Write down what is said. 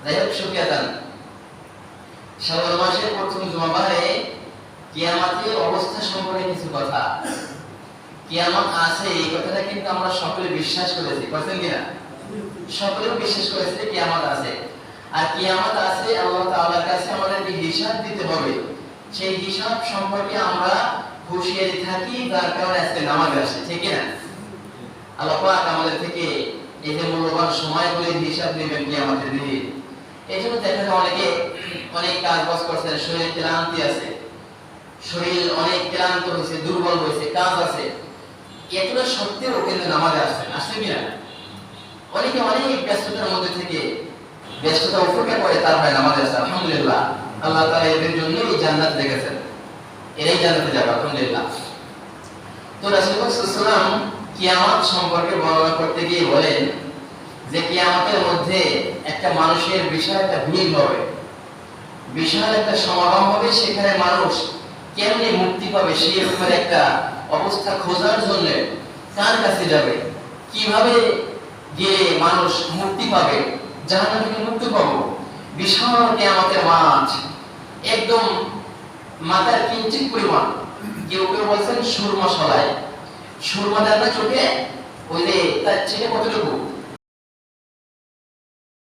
যাই হোক, শুকরিয়া জান। শাওয়াল মাসের প্রথম জুমাবারে কিয়ামতের অবস্থা সম্পর্কে কিছু কথা। কিয়ামত আছে এই কথাটা কিন্তু আমরা সকলে বিশ্বাস করেছি, বলেন কিনা? সকলে বিশ্বাস করেছে কিয়ামত আছে। আর কিয়ামত আছে, আল্লাহ তাআলার কাছে আমাদেরকে হিসাব দিতে হবে। সেই হিসাব সম্পর্কে আমরা হুঁশিয়ারি থাকি, যার কারণে আজকে নামাজ আসে, ঠিক না? আল্লাহ পাক আমাদের থেকে এই যে মূল্যবান সময়গুলো হিসাব নেবেন কিয়ামতের দিনে। এই জন্য দেখা যায় অনেকে অনেক কাজ বাজ করছেন, শরীরে ক্লান্তি আছে, শরীর অনেক ক্লান্ত হয়েছে, দুর্বল হয়েছে, কাজ আছে, এগুলো সত্ত্বেও কিন্তু নামাজে আসছেন, আসছে কিনা? অনেকে অনেক ব্যস্ততার মধ্যে থেকে ব্যস্ততা উপেক্ষা করে তারপরে নামাজে আসছে। আলহামদুলিল্লাহ, আল্লাহ তাআলা এদের জন্য এই জান্নাত রেখেছেন, এরাই জান্নাতে যাবে আলহামদুলিল্লাহ। তো রাসূলুল্লাহ সাল্লাল্লাহু আলাইহি ওয়াসাল্লাম কিয়ামত সম্পর্কে বর্ণনা করতে গিয়ে বলেন যে কিয়ামতের মধ্যে একটা মানুষের বিশাল একটা ভিড় হবে, বিশাল একটা সমাগম হবে। সেখানে মানুষ কেমনে মুক্তি পাবে সেই ব্যাপারে একটা অবস্থা খোঁজার জন্য কার কাছে যাবে, কিভাবে গিয়ে মানুষ মুক্তি পাবে, জাহান্নাম থেকে মুক্তি পাবো। বিশাল কিয়ামতের মাঠ, একদম মাথার কিঞ্চিত পরিমাণ, কেউ কেউ বলছেন সুরমা সলায়, সুরমা দেন না চোখে, ওই যে তার ছেলে কতটুকু